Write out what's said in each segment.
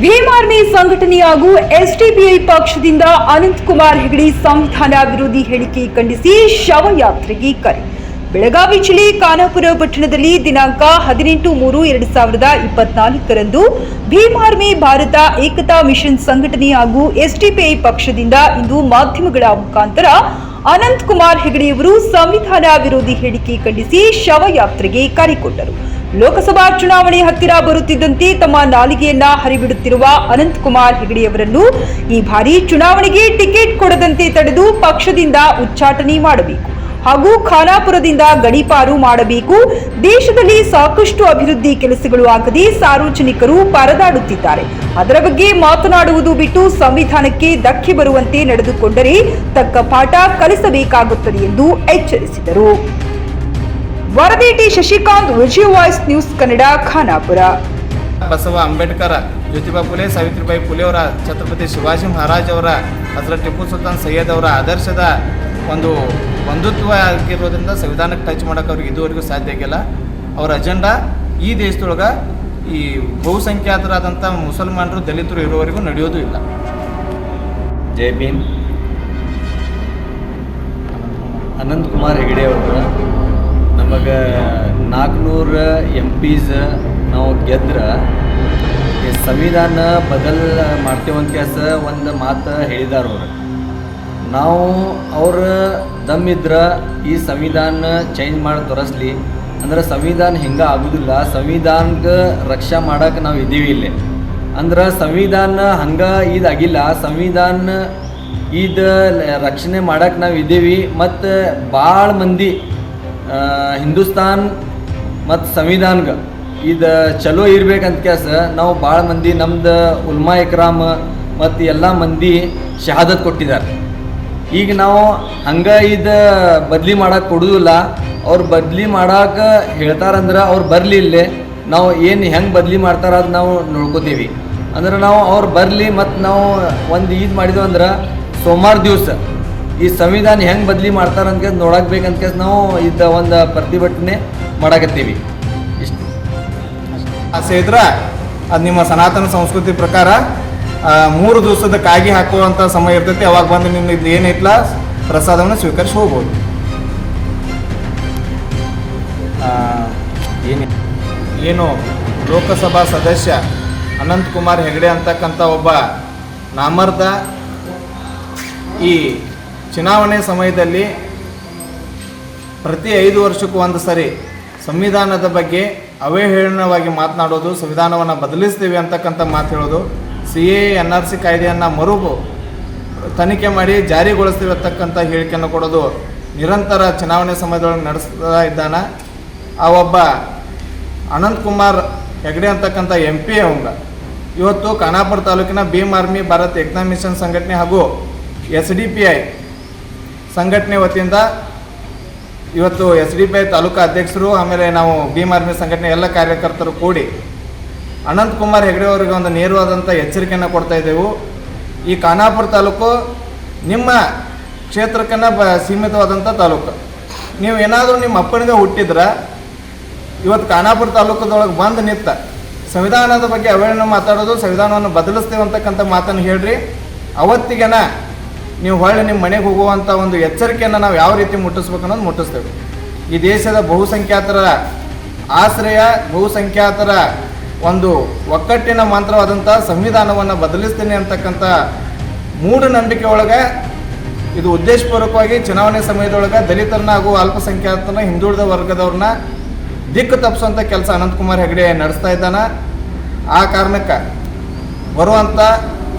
Bhim army ಸಂಘಟನೆ ಹಾಗೂ SDPI ಪಕ್ಷದಿಂದ ಅನಂತಕುಮಾರ್ ಹೆಗಡೆ ಸಂವಿಧಾನ ವಿರೋಧಿ ಹೇಳಿಕೆ ಖಂಡಿಸಿ ಶವಯಾತ್ರೆಗೆ ಕರೆ. ಬೆಳಗಾವಿ ಜಿಲ್ಲೆ ಖಾನಾಪುರ ಪಟ್ಟಣದಲ್ಲಿ ದಿನಾಂಕ 18/3/2024ರಂದು ಭೀಮ್ ಆರ್ಮಿ ಭಾರತ ಏಕತಾ ಮಿಷನ್ ಸಂಘಟನೆ ಹಾಗೂ ಎಸ್ಡಿಪಿಐ ಪಕ್ಷದಿಂದ ಇಂದು ಮಾಧ್ಯಮಗಳ ಮುಖಾಂತರ ಅನಂತಕುಮಾರ್ ಹೆಗಡೆಯವರು ಸಂವಿಧಾನ ವಿರೋಧಿ ಹೇಳಿಕೆ ಖಂಡಿಸಿ ಶವಯಾತ್ರೆಗೆ ಕರೆ ಕೊಟ್ಟರು. ಲೋಕಸಭಾ ಚುನಾವಣೆ ಹತ್ತಿರ ಬರುತ್ತಿದ್ದಂತೆ ತಮ್ಮ ನಾಲಿಗೆಯನ್ನ ಹರಿಬಿಡುತ್ತಿರುವ ಅನಂತಕುಮಾರ್ ಹೆಗಡೆಯವರನ್ನು ಈ ಬಾರಿ ಚುನಾವಣೆಗೆ ಟಿಕೆಟ್ ಕೊಡದಂತೆ ತಡೆದು ಪಕ್ಷದಿಂದ ಉಚ್ಚಾಟನೆ ಮಾಡಬೇಕು ಹಾಗೂ ಖಾನಾಪುರದಿಂದ ಗಡೀಪಾರು ಮಾಡಬೇಕು. ದೇಶದಲ್ಲಿ ಸಾಕಷ್ಟು ಅಭಿವೃದ್ಧಿ ಕೆಲಸಗಳು ಆಗದೆ ಸಾರ್ವಜನಿಕರು ಪರದಾಡುತ್ತಿದ್ದಾರೆ. ಅದರ ಬಗ್ಗೆ ಮಾತನಾಡುವುದು ಬಿಟ್ಟು ಸಂವಿಧಾನಕ್ಕೆ ಧಕ್ಕೆ ಬರುವಂತೆ ನಡೆದುಕೊಂಡರೆ ತಕ್ಕ ಪಾಠ ಕಲಿಸಬೇಕಾಗುತ್ತದೆ ಎಂದು ಎಚ್ಚರಿಸಿದರು. ವರದಿ ಟಿ ಶಶಿಕಾಂತ್, ವಿಜಯ ವಾಯ್ಸ್ ನ್ಯೂಸ್ ಕನ್ನಡ, ಖಾನಾಪುರ. ಬಸವ ಅಂಬೇಡ್ಕರ್, ಜ್ಯೋತಿಬಾ ಫುಲೆ, ಸಾವಿತ್ರಿಬಾಯಿ ಫುಲೆ ಅವರ, ಛತ್ರಪತಿ ಶಿವಾಜಿ ಮಹಾರಾಜ್ ಅವರ, ಹಜರತ್ ಟಿಪ್ಪು ಸುಲ್ತಾನ್ ಸೈಯದ್ ಅವರ ಆದರ್ಶದ ಒಂದು ಬಂಧುತ್ವ ಆಗಿರೋದ್ರಿಂದ ಸಂವಿಧಾನಕ್ಕೆ ಟಚ್ ಮಾಡೋಕೆ ಅವ್ರಿಗೆ ಇದುವರೆಗೂ ಸಾಧ್ಯ ಆಗಿಲ್ಲ. ಅವರ ಅಜೆಂಡಾ ಈ ದೇಶದೊಳಗೆ ಈ ಬಹುಸಂಖ್ಯಾತರಾದಂಥ ಮುಸಲ್ಮಾನರು, ದಲಿತರು ಇರೋವರೆಗೂ ನಡೆಯೋದು ಇಲ್ಲ. ಜೈ ಭೀಮ್. ಅನಂತಕುಮಾರ್ ಹೆಗಡೆ ಅವರು ನಮಗೆ 400 MPs ನಾವು ಗೆದ್ರೆ ಸಂವಿಧಾನ ಬದಲ್ ಮಾಡ್ತೇವಂತ ಕೆಲಸ ಒಂದು ಮಾತು ಹೇಳಿದಾರ ಅವರು. ನಾವು ಅವ್ರ ದಮ್ಮಿದ್ರೆ ಈ ಸಂವಿಧಾನ ಚೇಂಜ್ ಮಾಡಿ ತೋರಿಸ್ಲಿ ಅಂದ್ರೆ ಸಂವಿಧಾನ ಹಿಂಗೆ ಆಗೋದಿಲ್ಲ. ಸಂವಿಧಾನಕ್ಕೆ ರಕ್ಷಾ ಮಾಡೋಕೆ ನಾವು ಇದ್ದೀವಿ ಇಲ್ಲಿ ಅಂದ್ರೆ ಸಂವಿಧಾನ ಹಂಗೆ ಇದಾಗಿಲ್ಲ. ಸಂವಿಧಾನ ಇದು ರಕ್ಷಣೆ ಮಾಡೋಕೆ ನಾವು ಇದ್ದೀವಿ. ಮತ್ತು ಭಾಳ ಮಂದಿ ಹಿಂದೂಸ್ತಾನ್ ಮತ್ತು ಸಂವಿಧಾನ್ಗೆ ಇದು ಚಲೋ ಇರ್ಬೇಕಂತ ಕೆಲಸ ನಾವು ಭಾಳ ಮಂದಿ ನಮ್ದು ಉಲ್ಮಾ ಇಕ್ರಾಮ್ ಮತ್ತು ಎಲ್ಲ ಮಂದಿ ಶಹಾದತ್ ಕೊಟ್ಟಿದ್ದಾರೆ. ಈಗ ನಾವು ಹಂಗೆ ಇದು ಬದಲಿ ಮಾಡೋಕೆ ಕೊಡೋದಿಲ್ಲ. ಅವ್ರು ಬದಲಿ ಮಾಡೋಕೆ ಹೇಳ್ತಾರಂದ್ರೆ ಅವ್ರು ಬರಲಿ ಇಲ್ಲೇ ನಾವು ಏನು ಹೆಂಗೆ ಬದಲಿ ಮಾಡ್ತಾರ ಅದು ನಾವು ನೋಡ್ಕೋತೀವಿ. ಅಂದ್ರೆ ನಾವು ಅವ್ರು ಬರಲಿ ಮತ್ತು ನಾವು ಒಂದು ಇದು ಮಾಡಿದ್ವಿ ಅಂದ್ರೆ ಸೋಮವಾರ ದಿವಸ ಈ ಸಂವಿಧಾನ ಹೆಂಗೆ ಬದಲಿ ಮಾಡ್ತಾರೆ ಅಂತ ನೋಡಕ್ಕೆ ಬೇಕಂತ ನಾವು ಇದು ಒಂದು ಪ್ರತಿಭಟನೆ ಮಾಡಕತ್ತೀವಿ. ಇಷ್ಟು ಆಸೆ ಇದ್ರೆ ಅದು ನಿಮ್ಮ ಸನಾತನ ಸಂಸ್ಕೃತಿ ಪ್ರಕಾರ 3 ದಿವಸದ ಕಾಗಿ ಹಾಕುವಂಥ ಸಮಯ ಇರ್ತೈತಿ. ಅವಾಗ ಬಂದು ನಿಮ್ದು ಏನೈತಲ್ಲ ಪ್ರಸಾದವನ್ನು ಸ್ವೀಕರಿಸಿ ಹೋಗ್ಬೋದು. ಏನು ಲೋಕಸಭಾ ಸದಸ್ಯ ಅನಂತಕುಮಾರ್ ಹೆಗಡೆ ಅಂತಕ್ಕಂಥ ಒಬ್ಬ ನಾಮರ್ದ ಈ ಚುನಾವಣೆ ಸಮಯದಲ್ಲಿ ಪ್ರತಿ 5 ವರ್ಷಕ್ಕೂ ಒಂದು ಸರಿ ಸಂವಿಧಾನದ ಬಗ್ಗೆ ಅವಹೇಳನವಾಗಿ ಮಾತನಾಡೋದು, ಸಂವಿಧಾನವನ್ನು ಬದಲಿಸ್ತೀವಿ ಅಂತಕ್ಕಂಥ ಮಾತು ಹೇಳೋದು, CAA NRC ಕಾಯ್ದೆಯನ್ನು ತನಿಖೆ ಮಾಡಿ ಜಾರಿಗೊಳಿಸ್ತೀವಿ ಅಂತಕ್ಕಂಥ ಹೇಳಿಕೆಯನ್ನು ಕೊಡೋದು ನಿರಂತರ ಚುನಾವಣೆ ಸಮಯದೊಳಗೆ ನಡೆಸ್ತಾ ಇದ್ದಾನೆ. ಆ ಒಬ್ಬ ಅನಂತಕುಮಾರ್ ಹೆಗಡೆ ಅಂತಕ್ಕಂಥ MP ಅವಂಗ ಇವತ್ತು ಖಾನಾಪುರ ತಾಲೂಕಿನ ಭೀಮ್ ಆರ್ಮಿ ಭಾರತ ಏಕತಾ ಮಿಷನ್ ಸಂಘಟನೆ ಹಾಗೂ SDPI ಸಂಘಟನೆ ವತಿಯಿಂದ ಇವತ್ತು SDPI ತಾಲೂಕಾ ಅಧ್ಯಕ್ಷರು ಆಮೇಲೆ ನಾವು ಭೀಮ್ ಆರ್ಮಿ ಸಂಘಟನೆ ಎಲ್ಲ ಕಾರ್ಯಕರ್ತರು ಕೂಡಿ ಅನಂತಕುಮಾರ್ ಹೆಗಡೆ ಅವರಿಗೆ ಒಂದು ನೇರವಾದಂಥ ಎಚ್ಚರಿಕೆಯನ್ನು ಕೊಡ್ತಾ ಇದ್ದೆವು. ಈ ಖಾನಾಪುರ ತಾಲೂಕು ನಿಮ್ಮ ಕ್ಷೇತ್ರಕ್ಕನ್ನ ಸೀಮಿತವಾದಂಥ ತಾಲೂಕು. ನೀವು ಏನಾದರೂ ನಿಮ್ಮ ಅಪ್ಪನಿಗೆ ಹುಟ್ಟಿದ್ರೆ ಇವತ್ತು ಖಾನಾಪುರ ತಾಲೂಕದೊಳಗೆ ಬಂದು ನಿಂತ ಸಂವಿಧಾನದ ಬಗ್ಗೆ ಅವಹೇಳನ ಮಾತಾಡೋದು, ಸಂವಿಧಾನವನ್ನು ಬದಲಿಸ್ತೇವೆ ಅಂತಕ್ಕಂಥ ಮಾತನ್ನು ಹೇಳ್ರಿ. ಅವತ್ತಿಗೆನ ನೀವು ಹೊಳ್ಳಿ ನಿಮ್ಮ ಮನೆಗೆ ಹೋಗುವಂಥ ಒಂದು ಎಚ್ಚರಿಕೆಯನ್ನು ನಾವು ಯಾವ ರೀತಿ ಮುಟ್ಟಿಸ್ಬೇಕು ಅನ್ನೋದು ಮುಟ್ಟಿಸ್ತೇವೆ. ಈ ದೇಶದ ಬಹುಸಂಖ್ಯಾತರ ಆಶ್ರಯ, ಬಹುಸಂಖ್ಯಾತರ ಒಂದು ಒಕ್ಕಟ್ಟಿನ ಮಂತ್ರವಾದಂಥ ಸಂವಿಧಾನವನ್ನು ಬದಲಿಸ್ತೀನಿ ಅಂತಕ್ಕಂಥ ಮೂಢನಂಬಿಕೆ ಒಳಗೆ ಇದು ಉದ್ದೇಶಪೂರ್ವಕವಾಗಿ ಚುನಾವಣೆ ಸಮಯದೊಳಗೆ ದಲಿತರನ್ನ ಹಾಗೂ ಅಲ್ಪಸಂಖ್ಯಾತರನ್ನ, ಹಿಂದುಳಿದ ವರ್ಗದವ್ರನ್ನ ದಿಕ್ಕು ತಪ್ಪಿಸುವಂಥ ಕೆಲಸ ಅನಂತಕುಮಾರ್ ಹೆಗಡೆ ನಡೆಸ್ತಾ ಇದ್ದಾನೆ. ಆ ಕಾರಣಕ್ಕೆ ಬರುವಂಥ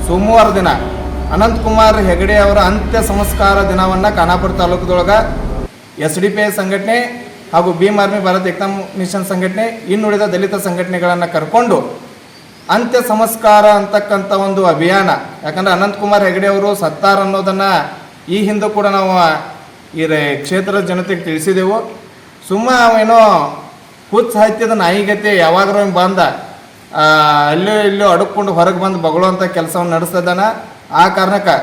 ಸೋಮವಾರ ದಿನ ಅನಂತಕುಮಾರ್ ಹೆಗಡೆ ಅವರ ಅಂತ್ಯ ಸಂಸ್ಕಾರ ದಿನವನ್ನು ಖಾನಾಪುರ ತಾಲೂಕದೊಳಗೆ SDPI ಸಂಘಟನೆ ಹಾಗೂ ಭೀಮ್ ಆರ್ಮಿ ಭಾರತ ಏಕತಾ ಮಿಷನ್ ಸಂಘಟನೆ, ಇನ್ನುಳಿದ ದಲಿತ ಸಂಘಟನೆಗಳನ್ನು ಕರ್ಕೊಂಡು ಅಂತ್ಯ ಸಂಸ್ಕಾರ ಅಂತಕ್ಕಂಥ ಒಂದು ಅಭಿಯಾನ. ಯಾಕಂದರೆ ಅನಂತಕುಮಾರ್ ಹೆಗಡೆ ಅವರು ಸತ್ತಾರ ಅನ್ನೋದನ್ನು ಈ ಹಿಂದೆ ಕೂಡ ನಾವು ಈ ಕ್ಷೇತ್ರದ ಜನತೆಗೆ ತಿಳಿಸಿದೆವು. ಏನೋ ಹುಚ್ಚ ಸಾಹಿತ್ಯದ ನಾಯಿಗತೆ ಯಾವಾಗಲೂ ಬಂದ ಅಲ್ಲೋ ಇಲ್ಲೋ ಅಡುಕೊಂಡು ಹೊರಗೆ ಬಂದು ಬಗಳುವಂಥ ಕೆಲಸವನ್ನು ನಡೆಸ್ತಾ ಇದ್ದಾನೆ. ಆ ಕಾರಣಕ್ಕೆ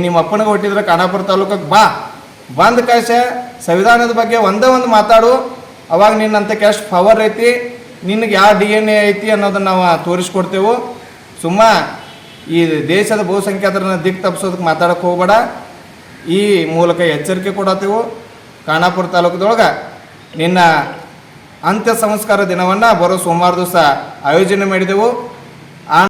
ನಿಮ್ಮ ಅಪ್ಪನಿಗೆ ಹುಟ್ಟಿದ್ರೆ ಖಾನಾಪುರ ತಾಲೂಕಕ್ಕೆ ಬಂದ ಕಾಶ ಸಂವಿಧಾನದ ಬಗ್ಗೆ ಒಂದೇ ಒಂದು ಮಾತಾಡು, ಅವಾಗ ನಿನ್ನಂತ ಎಷ್ಟು ಪವರ್ ಐತಿ, ನಿನಗೆ ಯಾವ DNA ಐತಿ ಅನ್ನೋದನ್ನು ನಾವು ತೋರಿಸ್ಕೊಡ್ತೇವೆ. ಸುಮ್ಮ ಈ ದೇಶದ ಬಹುಸಂಖ್ಯಾತರನ್ನ ದಿಕ್ಕು ತಪ್ಪಿಸೋದಕ್ಕೆ ಮಾತಾಡೋಕ್ಕೆ ಹೋಗಬೇಡ. ಈ ಮೂಲಕ ಎಚ್ಚರಿಕೆ ಕೊಡತ್ತೆವು. ಖಾನಾಪುರ ತಾಲೂಕದೊಳಗೆ ನಿನ್ನ ಅಂತ್ಯ ಸಂಸ್ಕಾರ ದಿನವನ್ನು ಬರೋ ಸೋಮವಾರ ದಿವಸ ಆಯೋಜನೆ ಮಾಡಿದೆವು.